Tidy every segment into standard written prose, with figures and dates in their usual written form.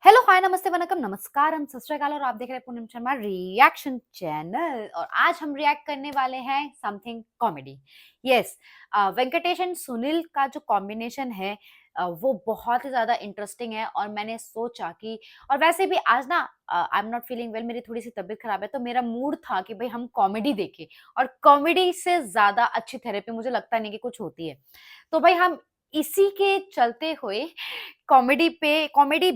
Hello hi नमस्ते वनकम नमस्कार सत श्री अकाल और आप देख रहे हैं पूनम शर्मा रिएक्शन चैनल। और आज हम रिएक्ट करने वाले हैं something comedy. Yes, Venkatesh and Sunil का जो कॉम्बिनेशन है वो बहुत ही ज्यादा इंटरेस्टिंग है। और मैंने सोचा कि और वैसे भी आज ना I am not feeling well, मेरी थोड़ी सी तबीयत खराब है, तो मेरा मूड था कि भाई हम कॉमेडी देखें। और कॉमेडी से ज्यादा अच्छी थेरेपी मुझे लगता नहीं कि कुछ होती है। तो भाई हम इसी के चलते हुए comedy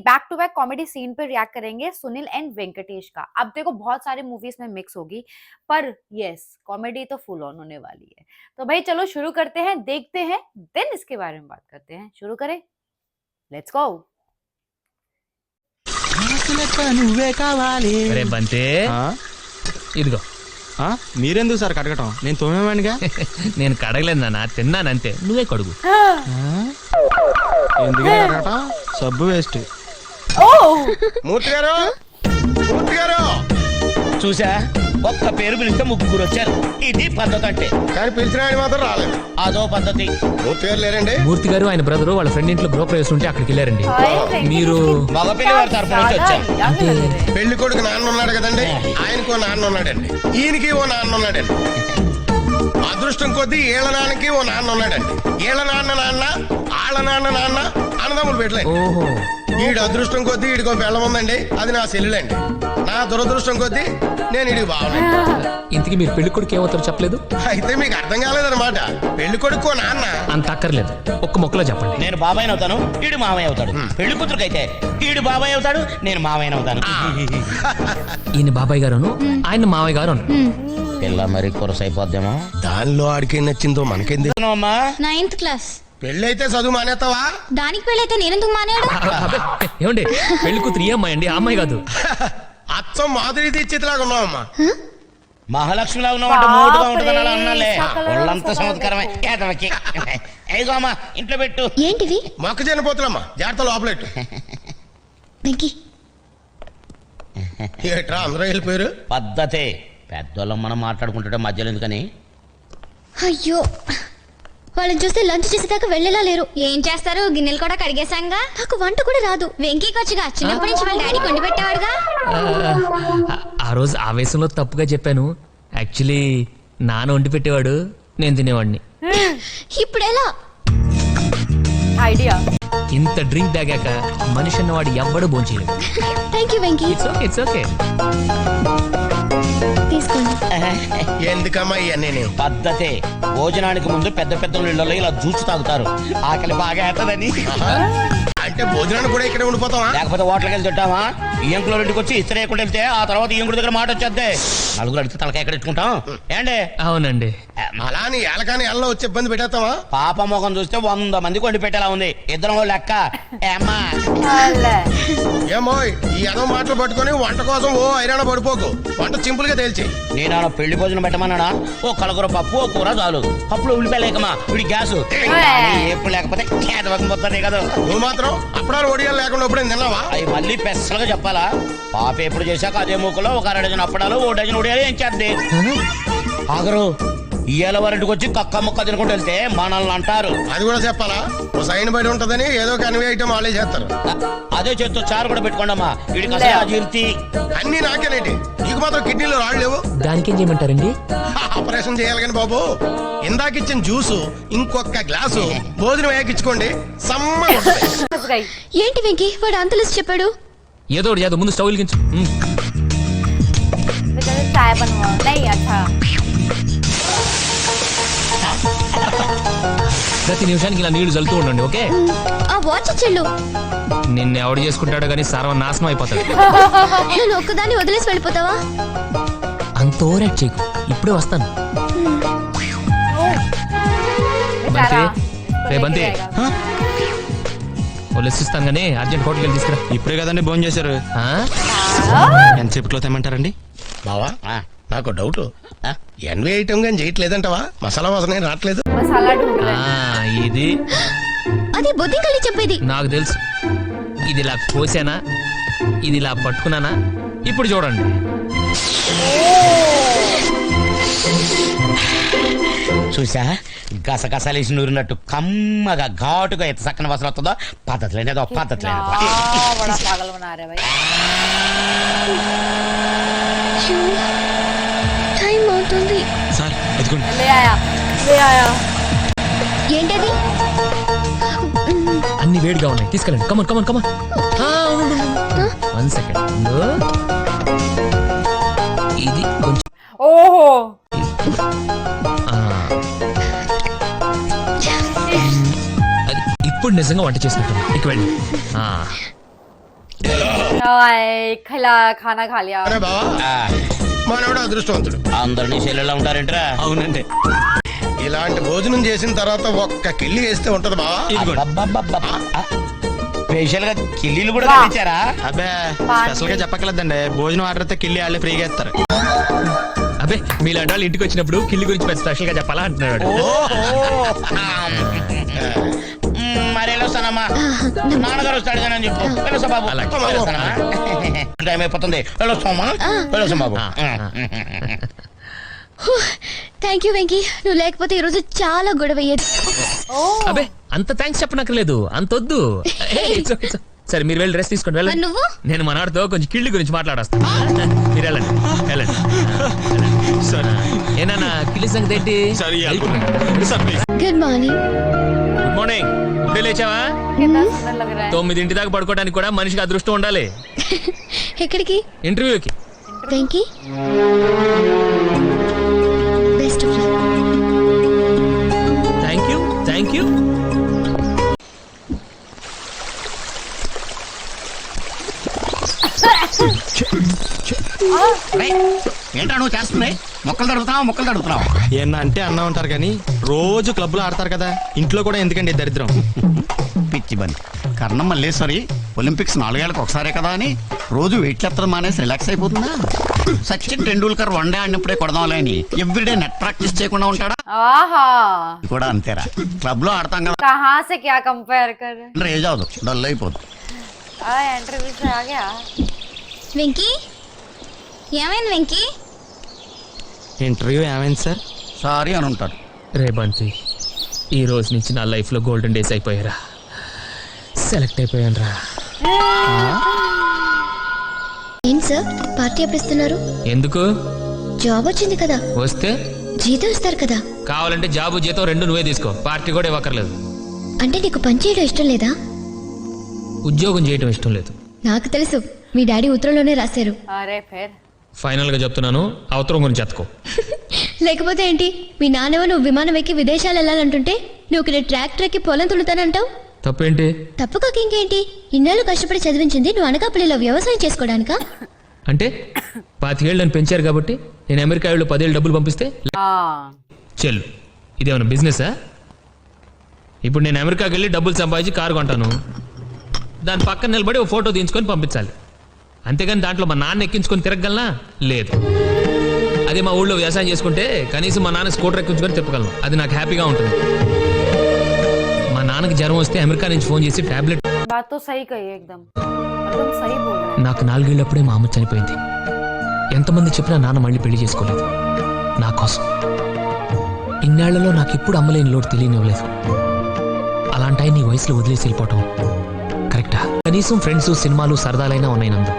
back to back comedy scene पे रिएक्ट करेंगे सुनील एंड वेंकटेश का। अब देखो बहुत सारी मूवीज में मिक्स होगी, पर यस कॉमेडी तो फुल ऑन होने वाली है। तो भाई चलो शुरू करते हैं, देखते हैं, देन इसके बारे में बात करते हैं। शुरू करें, लेट्स गो। నువ్వే కావాలి అరే బంతే ఇదిగో మీరెందుకు సార్ కడగటం? నేను తోమేవాడిగా. నేను కడగలేదు నాన్న, తిన్నానంతే, నువ్వే కడుగు. ఎందుకు కడగటం? సబ్బు వేస్ట్. మూర్తి గారు, మూర్తి గారు చూసా, ఒక్క పేరు పిలిస్తే ముగ్గురు వచ్చారు. ఇది పద్ధతి అంటే. కానీ పిలిచిన ఆయన మాత్రం రాలేదు. అదో పద్ధతి. మూర్తి గారు లేరండి? మూర్తి గారు ఆయన బ్రదరు వాళ్ళ ఫ్రెండ్ ఇంట్లో గృహప్రవేశం ఉంటే అక్కడికి వెళ్ళారండి. మీరు మగ పిల్లి వారి తరఫు నుంచి వచ్చాం. పెళ్లి కొడుకు నాన్న ఉన్నాడు కదండి, ఆయనకు ఓ నాన్న ఉన్నాడండి, ఈయనకి ఓ నాన్న ఉన్నాడండి. అదృష్టం కొద్దీ ఈళ్ళ నాన్నకి ఓ నాన్న ఉన్నాడండి. ఈళ్ళ నాన్న నాన్న, ఆళ్ళ నాన్న నాన్న అన్నదమ్ములు పెట్టలేదు. ఓహో, ఈడు అదృష్టం కొద్దీ ఈడికో బెల్లం ఉందండి, అది నా సెల్లులండి. నా దురదృష్టం కొద్దీ నేను ఈడికి బావనండి. ఇంతకీ మీరు పెళ్లి కొడుకు ఏమవుతారో చెప్పలేదు. అయితే మీకు అర్థం కాలేదన్నమాట. పెళ్లి కొడుకు నాన్న అంత అక్కర్లేదు, ఒక్క మొక్కలో చెప్పండి. నేను బాబాయ్ అవుతాను, ఈడు మామయ్య అవుతాడు. పెళ్లి కూతురుకైతే ఈడు బాబాయ్ అవుతాడు, నేను మామయ్య అవుతాను. ఈయన బాబాయ్ గారును, ఆయన మావయ్య గారు. పిల్ల మరి కొరసైపోద్దేమో. దానిలో ఆడికేం నచ్చిందో మనకేంది. అమ్మా 9th క్లాస్. పెళ్ళైతే చదువు మానేస్తావా? దానికి పెళ్ళైతే నేనెందుకు మానేడు? ఏమండి, పెళ్లి కూతురు ఈ అమ్మాయి అండి, ఆ అమ్మాయి కాదు. అచ్చం మాధురి దీక్షితులాగా ఉన్నావమ్మా. మహాలక్ష్మిలా ఉన్నామంటే మూడుగా ఉంటుంది అన్నాలే. ఒళ్ళంతా చమత్కారమే. ఏదో అమ్మా ఇంట్లో పెట్టు. ఏంటివి? మొక్కజొన్న పోతులమ్మా, జాగ్రత్త లోపలెట్టు. వెంకీ, ఏట్రా అందరూ వెళ్ళిపోయారు? పద్ధతే. పెద్దోళ్ళం మనం మాట్లాడుకుంటుంటే మధ్యలో ఎందుకని. అయ్యో, వాళ్ళని చూస్తే లంచ్ చేసేదాకా వెళ్ళేలా లేరు. ఏం చేస్తారు, గిన్నెలు కూడా కడిగేశాంగా. నాకు వంట కూడా రాదు. వెంకీకి వచ్చిగా, చిన్నప్పటి నుంచి వాళ్ళ డాడీ కొండి పెట్టేవాడుగా. ఆ రోజు ఆవేశంలో తప్పుగా చెప్పాను. యాక్చువల్లీ నాన్న వండి పెట్టేవాడు, నేను తినేవాడిని. ఇప్పుడు ఎలా? ఐడియా. ఇంత డ్రింక్ తాగాక మనిషి అన్నవాడు ఎవ్వడు భోంచేయలేదు. Thank you Venky. It's okay. తీసుకోండి. ఎందుకమ్మా ఇవన్నీ? పద్ధతే. భోజనానికి ముందు పెద్ద పెద్ద ఇళ్లలో ఇలా జ్యూస్ తాగుతారు, ఆకలి బాగా అవుతుందని. అంటే భోజనాన్ని కూడా ఇక్కడ ఉండిపోతావా? లేకపోతే హోటల్కి వెళ్ళి తింటావా? ఈయంకులో ఇంటికి వచ్చి ఇస్త్రీ వేయకుండా వెళ్తే ఆ తర్వాత ఈయంకుడి దగ్గర మాట వచ్చేద్దే. నలుగురు అడిగితే తలకాయ ఎక్కడ ఇట్టుకుంటాం ఏండి? అవునండి. అలా అని ఏలకాని ఎల్లో వచ్చి ఇబ్బంది పెట్టేస్తావా? పాప ముఖం చూస్తే 100 మందికి వండి పెట్టేలా ఉంది. ఇద్దరం లెక్క. ఏమ్మా ఏమో ఈ ఎదో మాటలు పట్టుకొని వంట కోసం ఓ ఐరాణ పడిపోకు. వంట సింపుల్ గా తేల్చి. నేను పెళ్లి భోజనం పెట్టమన్నానా? ఓ కలగూర పప్పు, ఓ కూర చాలు. పప్పులో ఉల్లిపాయలేకమా, వీడి గ్యాస్ ఎప్పుడు లేకపోతే పోతుంది కదా. నువ్వు మాత్రం అప్పుడాలు ఒడియాలు లేకుండా ఎప్పుడైనా తిన్నావా? అవి మళ్ళీ పెసలుగా చెప్పాలా? పాప ఎప్పుడు చేశాక అదే మూకలో ఒక 1 డజన్ అప్పడాలు, 1 డజన్ ఉడియాలు ఏం చేద్ది. ఆగరు ఇయ్యాల వారింటికి వచ్చి కక్క ముక్క తినుకుంటూ వెళ్తే మనల్ని అంటారు. అది కూడా చెప్పాలా? ఓ సైన్ బయట ఉంటదని ఏదో కన్వే ఐటమ్ వాళ్ళే చేస్తారు. అదే చేస్తూ చారు కూడా పెట్టుకోండమ్మా, వీడికి అసలు అజీర్తి. అన్ని నాకేనేటి, నీకు మాత్రం కిడ్నీలో రాళ్ళు లేవు. దానికి ఏం చేయమంటారండి? ఆపరేషన్ చేయాలి కానీ బాబు. ఇందాక ఇచ్చిన జ్యూసు ఇంకొక గ్లాసు భోజనం వేయకిచ్చుకోండి, సమ్మగా ఉంటుంది. ఏంటి వెంకీ, వాడు అంత లిస్ట్ చెప్పాడు? ఏదో ఒకటి చేద్దాం, ముందు స్టవ్ వెలిగించు. चाय बनवा नहीं अच्छा. ప్రతి నిమిషానికి ఇలా నీళ్లు చల్లుతూ ఉండండి, ఓకే? ఆ వాచ్ చెల్లు. నిన్ను ఎవడు చేసుకుంటాడో కానీ సర్వనాశనం అయిపోతాడు. నేను ఒక్కదాన్ని వదిలేసి వెళ్ళిపోతావా? అంత ఓవరాక్ట్ చేయకు, ఇప్పుడే వస్తాను. బంతి, రే బంతి, ఇస్తాను కానీ అర్జెంట్ హోటల్కి వెళ్ళి తీసుకురా. ఇప్పుడే కదండి భోజనం చేశారు. ఎంతసేపట్లో తెమ్మంటారండి? బావా నాకు డౌట్, ఎన్వి ఐటమ్ కానీ చేయట్లేదంటవా? మసాలా వాసన ఏం రావట్లేదు. మసాలా ఇది అది బొద్దింకలి చెప్పేది. నాకు తెలుసు. ఇది ఇలా కోసానా, ఇది ఇలా పట్టుకున్నానా, ఇప్పుడు చూడండి. చూసా గసగసలేసి నూరినట్టు కమ్మగా ఘాటుగా ఎంత చక్కని వాసన వస్తుందో పద్ధతి లేనిదో పద్ధతి లేనిదో हाँ, बड़ा पागल बना रहे भाई టైం అవుతుంది. సార్ ఎదుగుండి. ले आया ఏంటది? అన్ని వేడిగా ఉన్నాయి, తీసుకెళ్ళండి. Come on come on come on. 1 సెకండ్. ఇది కొంచెం ओहो ఆ, అది ఇప్పుడు నిజంగా వంట చేసినట్టు. ఇక వెళ్ళి हाय खिला खाना खा लिया అరే బావా ఆ, మనోడు అదృష్టవంతుడు. అందరినీ చెల్లెళ్ళ ఉంటారేంట్రా? అవునండి. ఇలాంటి భోజనం చేసిన తర్వాత ఒక్క కిల్లి వేస్తే ఉంటది బావా. ఇదిగోండి. అబ్బబ్బబ్బబ్బ. ఆ, స్పెషల్ గా కిల్లీలు కూడా వా. తెచ్చారా? అబ్బే స్పెషల్ గా చెప్పక్కర్లేదండి, భోజనం ఆర్డర్ అయితే కిల్లి వాళ్ళే ఫ్రీగా ఇస్తారు. అబ్బే మీలాంటి వాళ్ళు ఇంటికి వచ్చినప్పుడు కిల్లి గురించి స్పెషల్ గా చెప్పాలా అంటున్నాడు. మరి వెళ్ళొస్తానమ్మా, నాన్నగారు వస్తాడు చెప్పు. వెళ్ళొస్తా బాబు. అలాగే. వెళ్ళొస్తానమ్మా. టైం అయిపోతుంది. వెళ్ళొస్తామా? వెళ్ళొస్తాం బాబు. థ్యాంక్ యూ వెంకీ, నువ్వు లేకపోతే ఈ రోజు చాలా గొడవ అయ్యేది. అబ్బే అంత థ్యాంక్స్ చెప్పనక్కర్లేదు, అంత వద్దు. It's okay, it's okay. సరే మీరు వెళ్ళి డ్రెస్ తీసుకోండి, మరి వెళ్ళండి. నువ్వు? నేను మనవాడితో కొంచెం కిళ్ళి గురించి మాట్లాడొస్తాను. మీరు వెళ్ళండి వెళ్ళండి. ఏనా కిళ్ళి సంగతి ఏంటి? Good morning. Good morning. ఇప్పుడే లేచావా? कितना सुंदर लग रहा है 9 దాకా పడుకోవడానికి కూడా మనిషికి అదృష్టం ఉండాలి. ఎక్కడికి? ఇంటర్వ్యూకి. Venky best of luck. Thank you thank you. ఏంటా నువ్వు చేస్తుంది? మొక్కలు తడుగుతున్నావు. ఏమన్నా అంటే అన్నా ఉంటారు కానీ రోజు క్లబ్ లో ఆడతారు కదా, ఇంట్లో కూడా ఎందుకండి ఈ దరిద్రం? పిచ్చి బండి కర్ణం మల్లేశ్వరి ఒలింపిక్స్ 4 ఏళ్ళకి ఒకసారే కదా అని రోజు వెయిట్ ఎత్తడం మానేసి రిలాక్స్ అయిపోతుందా? సచిన్ టెండూల్కర్ 1 డే ఆడినప్పుడే కొడదాంలే అని ఎవ్రీడే నెట్ ప్రాక్టీస్ చేయకుండా ఉంటాడా? आहा ఇది కూడా అంతేరా. క్లబ్ లో ఆడతాం కదా, कहाँ से क्या कंपेयर कर रहे हैं? ఏజ్ అవదు, డల్ అయిపోదు. इंटरव्यू से आ गया వెంకీ ఏమైంది వెంకీ? ఇంటర్వ్యూ ఏమైంది సార్? సారీ అని ఉంటారు. రే బంతి, ఈ రోజు నుంచి నా లైఫ్ లో గోల్డెన్ డేస్ అయిపోయారా. సెలెక్ట్ అయిపోయాను రా. ఏం సార్ పార్టీ ఎప్పుడు ఇస్తున్నారు? ఎందుకు? జాబ్ వచ్చింది కదా, వస్తే జీతం ఇస్తారు కదా. కావాలంటే జాబు జీతం 2 నువ్వే తీసుకో, పార్టీ కూడా ఇవ్వక్కర్లేదు. అంటే నీకు పని చేయడం ఇష్టం లేదా? ఉద్యోగం చేయటం ఇష్టం లేదు. నాకు తెలుసు, మీ డాడీ ఉత్తరంలోనే రాశారు. अरे फिर ఫైనల్ గా చెప్తున్నాను, అవతరం గురించి ఎత్తుకో. లేకపోతే ఏంటి, మీ నాన్నవ నువ్వు విమానం ఎక్కి విదేశాలు వెళ్ళాలంటుంటే నువ్వు ఇక్కడ ట్రాక్టర్ ఎక్కి పొలం తులుతానంటావు. తప్పేంటి? తప్పు కాక ఇంకేంటి, ఇన్నాళ్ళు కష్టపడి చదివించింది నువ్వు అనకాపల్లిలో వ్యవసాయం చేసుకోవడానికా? అంటే 25 ఏళ్ళు నన్ను పెంచారు కాబట్టి నేను అమెరికా వాళ్ళు 10 ఏళ్ళు డబ్బులు పంపిస్తే हाँ చెల్లు, ఇదేమన్నా బిజినెసా? ఇప్పుడు నేను అమెరికాకి వెళ్ళి డబ్బులు సంపాదించి కారు కొంటాను, దాని పక్కన నిలబడి ఓ ఫోటో తీయించుకొని పంపించాలి. అంతేగాని దాంట్లో మా నాన్న ఎక్కించుకొని తిరగలనా? లేదు. అదే మా ఊళ్ళో వ్యవసాయం చేసుకుంటే కనీసం మా నాన్న స్కూటర్ ఎక్కించుకొని తిప్పగలను, అది నాకు హ్యాపీగా ఉంటుంది. మా నాన్నకి జ్వరం వస్తే అమెరికా నుంచి ఫోన్ చేసి టాబ్లెట్. बात तो सही कही है एकदम सही बोल रहे हैं నాకు 4 ఏళ్ళప్పుడే మా అమ్మ చనిపోయింది. ఎంతమంది చెప్పినా నాన్న మళ్ళీ పెళ్లి చేసుకోలేదు నా కోసం. ఇన్నేళ్లలో నాకు ఎప్పుడు అమ్మలేని లోటు తెలియనివ్వలేదు. అలాంటి ఆయన నీ వయసులో వదిలేసి వెళ్ళిపోవటం కరెక్టా? కనీసం ఫ్రెండ్స్, సినిమాలు, సరదాలైనా ఉన్నాయి నందు,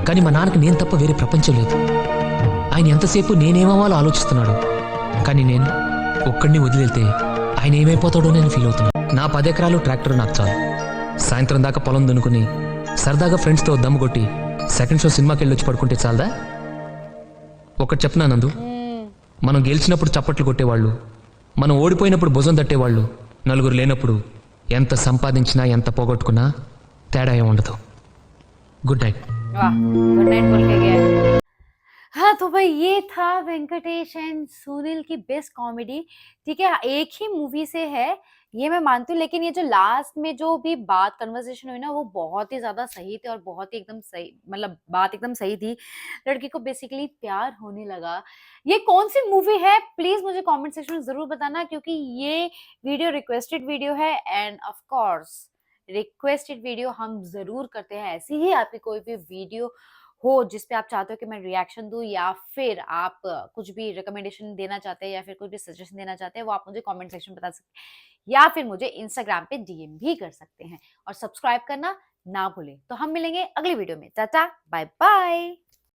కానీ మా నాన్నకి నేను తప్ప వేరే ప్రపంచం లేదు. ఆయన ఎంతసేపు నేనేమవ్వాలో ఆలోచిస్తున్నాడు, కానీ నేను ఒక్కడిని వదిలేళ్తే ఆయన ఏమైపోతాడో నేను ఫీల్ అవుతున్నాను. నా 10 ఎకరాలు ట్రాక్టర్ నాకు చాలు. సాయంత్రం దాకా పొలం దున్నుకుని సరదాగా ఫ్రెండ్స్తో దమ్ము కొట్టి సెకండ్ షో సినిమాకి వెళ్ళి వచ్చి పడుకుంటే చాలదా? ఒకటి చెప్పనా నందు, మనం గెలిచినప్పుడు చప్పట్లు కొట్టేవాళ్ళు, మనం ఓడిపోయినప్పుడు భుజం తట్టేవాళ్ళు, నలుగురు లేనప్పుడు ఎంత సంపాదించినా ఎంత పోగొట్టుకున్నా తేడా ఏం ఉండదు. Good night. वाह गुड नाइट बोल के गया हाँ तो भाई ये था वेंकटेश एंड सुनील की बेस्ट कॉमेडी ठीक है एक ही मूवी से है ये मैं मानती हूँ लेकिन ये जो लास्ट में जो भी बात कन्वर्सेशन हुई ना वो बहुत ही ज्यादा सही थे और बहुत ही एकदम सही मतलब बात एकदम सही थी लड़की को बेसिकली प्यार होने लगा ये कौन सी मूवी है प्लीज मुझे कमेंट सेक्शन में जरूर बताना क्योंकि ये वीडियो रिक्वेस्टेड वीडियो है end of course requested video हम जरूर करते हैं ऐसी ही आपकी कोई भी वीडियो हो जिस पे आप चाहते हो कि मैं रिएक्शन दूं, या फिर आप कुछ भी रिकमेंडेशन देना चाहते हैं या फिर कुछ भी सजेशन देना चाहते हैं, वो आप मुझे कमेंट सेक्शन में बता सकते हैं, या फिर मुझे इंस्टाग्राम पे डीएम भी कर सकते हैं। और सब्सक्राइब करना ना भूलें। तो हम मिलेंगे अगली वीडियो में। Tata, bye bye.